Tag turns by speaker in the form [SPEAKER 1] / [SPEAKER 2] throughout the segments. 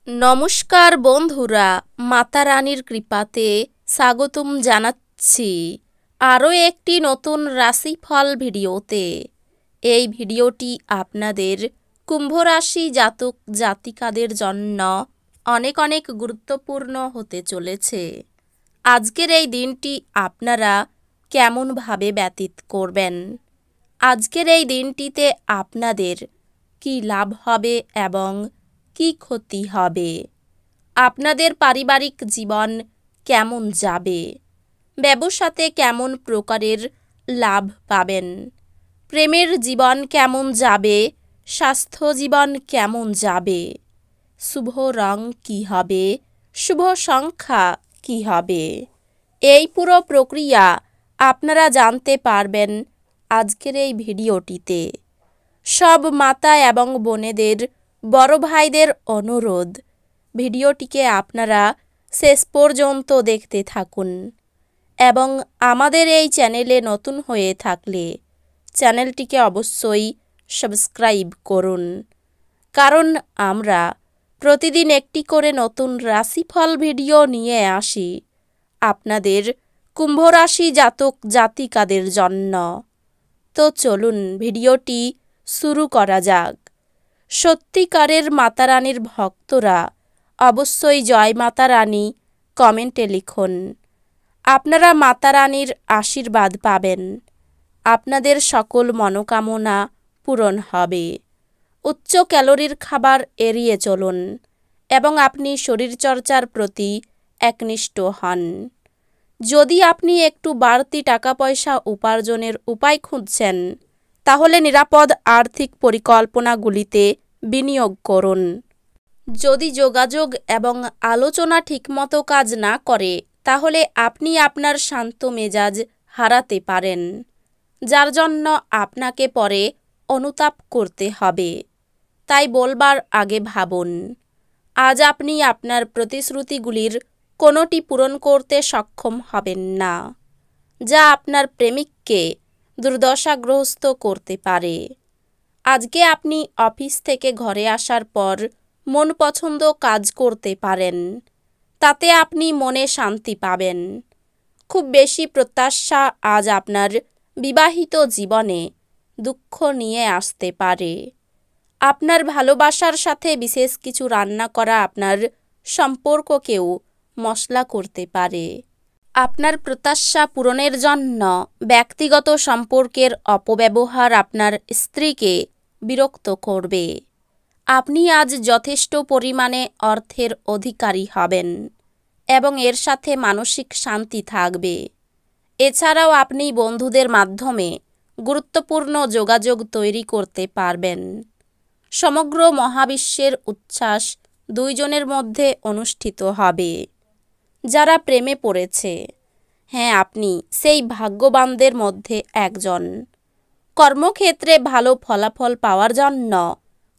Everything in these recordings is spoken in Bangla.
[SPEAKER 1] নমস্কার বন্ধুরা, মাতা রানীর কৃপাতে স্বাগতম জানাচ্ছি আরও একটি নতুন রাশিফল ভিডিওতে। এই ভিডিওটি আপনাদের কুম্ভ রাশি জাতক জাতিকাদের জন্য অনেক অনেক গুরুত্বপূর্ণ হতে চলেছে। আজকের এই দিনটি আপনারা কেমনভাবে ব্যতীত করবেন, আজকের এই দিনটিতে আপনাদের কি লাভ হবে এবং কি ক্ষতি হবে, আপনাদের পারিবারিক জীবন কেমন যাবে, ব্যবসাতে কেমন প্রকারের লাভ পাবেন, প্রেমের জীবন কেমন যাবে, স্বাস্থ্য জীবন কেমন যাবে, শুভ রং কি হবে, শুভ সংখ্যা কি হবে, এই পুরো প্রক্রিয়া আপনারা জানতে পারবেন আজকের এই ভিডিওটিতে। সব মাতা এবং বোনেদের, বড় ভাইদের অনুরোধ, ভিডিওটিকে আপনারা শেষ পর্যন্ত দেখতে থাকুন এবং আমাদের এই চ্যানেলে নতুন হয়ে থাকলে চ্যানেলটিকে অবশ্যই সাবস্ক্রাইব করুন, কারণ আমরা প্রতিদিন একটি করে নতুন রাশিফল ভিডিও নিয়ে আসি আপনাদের কুম্ভ রাশি জাতক জাতিকাদের জন্য। তো চলুন ভিডিওটি শুরু করা যাক। সত্যিকারের মাতা রানীর ভক্তরা অবশ্যই জয় মাতা রানী কমেন্টে লিখুন। আপনারা মাতা রানীর আশীর্বাদ পাবেন, আপনাদের সকল মনোকামনা পূরণ হবে। উচ্চ ক্যালোরির খাবার এড়িয়ে চলুন এবং আপনি শরীরচর্চার প্রতি একনিষ্ঠ হন। যদি আপনি একটু বাড়তি টাকা পয়সা উপার্জনের উপায় খুঁজছেন, তাহলে নিরাপদ আর্থিক পরিকল্পনাগুলিতে বিনিয়োগ করুন। যদি যোগাযোগ এবং আলোচনা ঠিকমতো কাজ না করে, তাহলে আপনি আপনার শান্ত মেজাজ হারাতে পারেন, যার জন্য আপনাকে পরে অনুতাপ করতে হবে। তাই বলবার আগে ভাবুন। আজ আপনি আপনার প্রতিশ্রুতিগুলির কোনোটি পূরণ করতে সক্ষম হবেন না, যা আপনার প্রেমিককে দুর্দশাগ্রস্ত করতে পারে। আজকে আপনি অফিস থেকে ঘরে আসার পর মন পছন্দ কাজ করতে পারেন, তাতে আপনি মনে শান্তি পাবেন। খুব বেশি প্রত্যাশা আজ আপনার বিবাহিত জীবনে দুঃখ নিয়ে আসতে পারে। আপনার ভালোবাসার সাথে বিশেষ কিছু রান্না করা আপনার সম্পর্ককেও মশলা করতে পারে। আপনার প্রত্যাশা পূরণের জন্য ব্যক্তিগত সম্পর্কের অপব্যবহার আপনার স্ত্রীকে বিরক্ত করবে। আপনি আজ যথেষ্ট পরিমাণে অর্থের অধিকারী হবেন এবং এর সাথে মানসিক শান্তি থাকবে। এছাড়াও আপনি বন্ধুদের মাধ্যমে গুরুত্বপূর্ণ যোগাযোগ তৈরি করতে পারবেন। সমগ্র মহাবিশ্বের উচ্ছ্বাস দুইজনের মধ্যে অনুষ্ঠিত হবে। যারা প্রেমে পড়েছে, হ্যাঁ, আপনি সেই ভাগ্যবানদের মধ্যে একজন। কর্মক্ষেত্রে ভালো ফলাফল পাওয়ার জন্য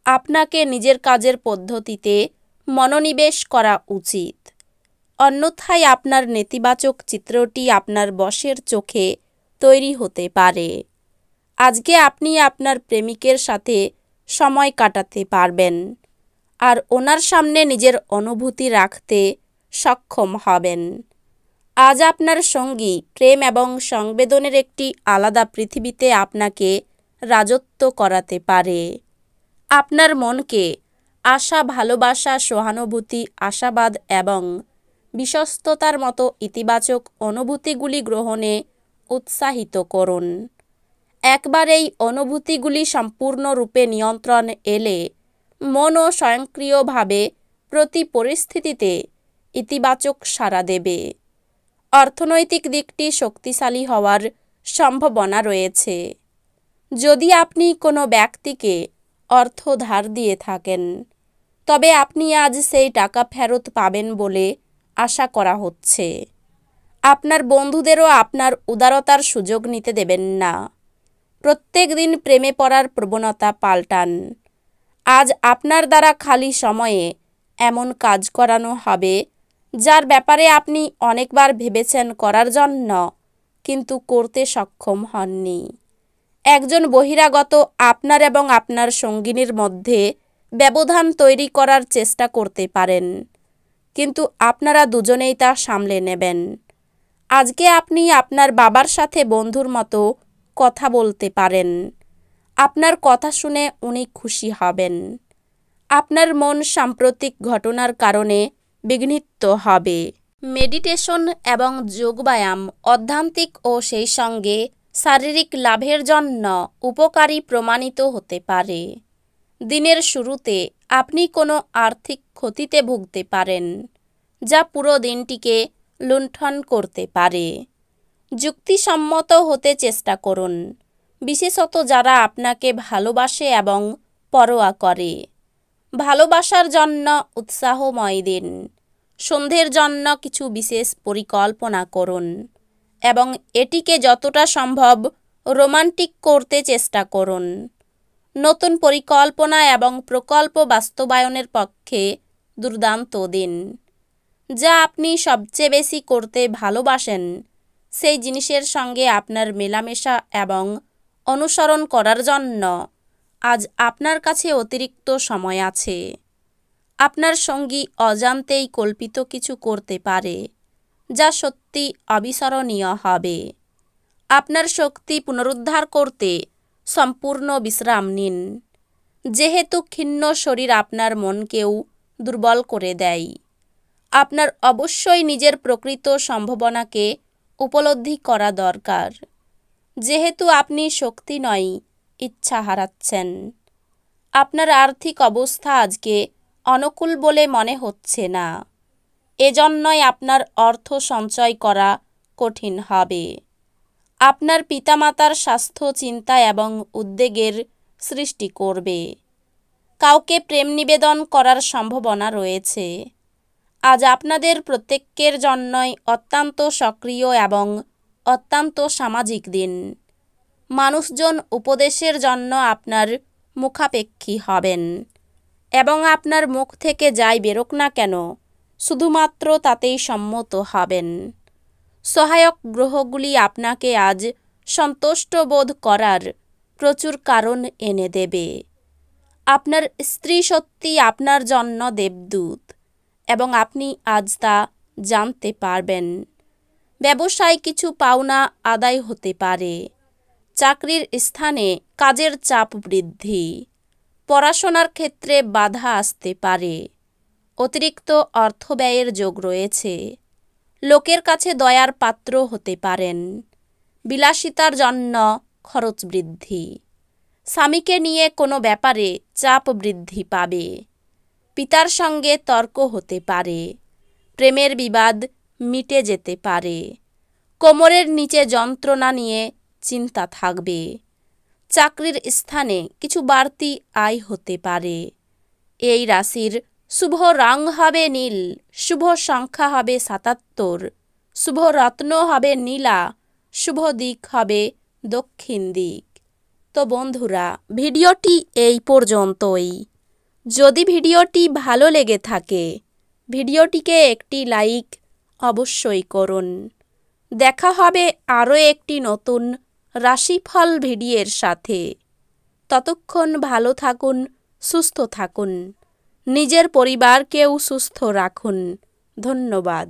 [SPEAKER 1] আপনাকে নিজের কাজের পদ্ধতিতে মনোনিবেশ করা উচিত। অন্যথায় আপনার নেতিবাচক চিত্রটি আপনার বসের চোখে তৈরি হতে পারে। আজকে আপনি আপনার প্রেমিকের সাথে সময় কাটাতে পারবেন আর ওনার সামনে নিজের অনুভূতি রাখতে সক্ষম হবেন। আজ আপনার সঙ্গী প্রেম এবং সংবেদনের একটি আলাদা পৃথিবীতে আপনাকে রাজত্ব করাতে পারে। আপনার মনকে আশা, ভালোবাসা, সহানুভূতি, আশাবাদ এবং বিশ্বস্ততার মতো ইতিবাচক অনুভূতিগুলি গ্রহণে উৎসাহিত করুন। একবার এই অনুভূতিগুলি সম্পূর্ণরূপে নিয়ন্ত্রণ এলে মনও স্বয়ংক্রিয়ভাবে প্রতি পরিস্থিতিতে ইতিবাচক সাড়া দেবে। অর্থনৈতিক দিকটি শক্তিশালী হওয়ার সম্ভাবনা রয়েছে। যদি আপনি কোনো ব্যক্তিকে অর্থ ধার দিয়ে থাকেন, তবে আপনি আজ সেই টাকা ফেরত পাবেন বলে আশা করা হচ্ছে। আপনার বন্ধুদেরও আপনার উদারতার সুযোগ নিতে দেবেন না। প্রত্যেক দিন প্রেমে পড়ার প্রবণতা পাল্টান। আজ আপনার দ্বারা খালি সময়ে এমন কাজ করানো হবে যার ব্যাপারে আপনি অনেকবার ভেবেছেন করার জন্য, কিন্তু করতে সক্ষম হননি। একজন বহিরাগত আপনার এবং আপনার সঙ্গিনীর মধ্যে ব্যবধান তৈরি করার চেষ্টা করতে পারেন, কিন্তু আপনারা দুজনেই তা সামলে নেবেন। আজকে আপনি আপনার বাবার সাথে বন্ধুর মতো কথা বলতে পারেন। আপনার কথা শুনে উনি খুশি হবেন। আপনার মন সাম্প্রতিক ঘটনার কারণে বিঘ্নিত হবে। মেডিটেশন এবং যোগব্যায়াম আধ্যাত্মিক ও সেই সঙ্গে শারীরিক লাভের জন্য উপকারী প্রমাণিত হতে পারে। দিনের শুরুতে আপনি কোনো আর্থিক ক্ষতিতে ভুগতে পারেন, যা পুরো দিনটিকে লুণ্ঠন করতে পারে। যুক্তিসম্মত হতে চেষ্টা করুন, বিশেষত যারা আপনাকে ভালোবাসে এবং পরোয়া করে। ভালোবাসার জন্য উৎসাহময় দিন। সন্ধ্যের জন্য কিছু বিশেষ পরিকল্পনা করুন এবং এটিকে যতটা সম্ভব রোমান্টিক করতে চেষ্টা করুন। নতুন পরিকল্পনা এবং প্রকল্প বাস্তবায়নের পক্ষে দুর্দান্ত দিন। যা আপনি সবচেয়ে বেশি করতে ভালোবাসেন সেই জিনিসের সঙ্গে আপনার মেলামেশা এবং অনুসরণ করার জন্য আজ আপনার কাছে অতিরিক্ত সময় আছে। আপনার সঙ্গী অজান্তেই কল্পিত কিছু করতে পারে, যা সত্যি অবিস্মরণীয় হবে। আপনার শক্তি পুনরুদ্ধার করতে সম্পূর্ণ বিশ্রাম নিন, যেহেতু ক্ষীণ শরীর আপনার মনকেও দুর্বল করে দেয়। আপনার অবশ্যই নিজের প্রকৃত সম্ভাবনাকে উপলব্ধি করা দরকার, যেহেতু আপনি শক্তি নয়, ইচ্ছা হারাচ্ছেন। আপনার আর্থিক অবস্থা আজকে অনুকূল বলে মনে হচ্ছে না, এজন্যই আপনার অর্থ সঞ্চয় করা কঠিন হবে। আপনার পিতামাতার স্বাস্থ্য চিন্তা এবং উদ্বেগের সৃষ্টি করবে। কাউকে প্রেম নিবেদন করার সম্ভাবনা রয়েছে। আজ আপনাদের প্রত্যেকের জন্যই অত্যন্ত সক্রিয় এবং অত্যন্ত সামাজিক দিন। মানুষজন উপদেশের জন্য আপনার মুখাপেক্ষী হবেন এবং আপনার মুখ থেকে যাই বেরোক না কেন শুধুমাত্র তাতেই সম্মত হবেন। সহায়ক গ্রহগুলি আপনাকে আজ সন্তুষ্ট বোধ করার প্রচুর কারণ এনে দেবে। আপনার স্ত্রী সত্যি আপনার জন্য দেবদূত এবং আপনি আজ তা জানতে পারবেন। ব্যবসায় কিছু পাওনা আদায় হতে পারে। চাকরির স্থানে কাজের চাপ বৃদ্ধি। পড়াশোনার ক্ষেত্রে বাধা আসতে পারে। অতিরিক্ত অর্থ ব্যয়ের যোগ রয়েছে। লোকের কাছে দয়ার পাত্র হতে পারেন। বিলাসিতার জন্য খরচ বৃদ্ধি। স্বামীকে নিয়ে কোনো ব্যাপারে চাপ বৃদ্ধি পাবে। পিতার সঙ্গে তর্ক হতে পারে। প্রেমের বিবাদ মিটে যেতে পারে। কোমরের নিচে যন্ত্রণা নিয়ে চিন্তা থাকবে। চাকরির স্থানে কিছু বাড়তি আয় হতে পারে। এই রাশির শুভ রং হবে নীল, শুভ সংখ্যা হবে ৭৭, শুভ রত্ন হবে নীলা, শুভ দিক হবে দক্ষিণ দিক। তো বন্ধুরা, ভিডিওটি এই পর্যন্তই। যদি ভিডিওটি ভালো লেগে থাকে ভিডিওটিকে একটি লাইক অবশ্যই করুন। দেখা হবে আরও একটি নতুন রাশিফল ভিডিওর সাথে। ততক্ষণ ভালো থাকুন, সুস্থ থাকুন, নিজের পরিবারকেও সুস্থ রাখুন। ধন্যবাদ।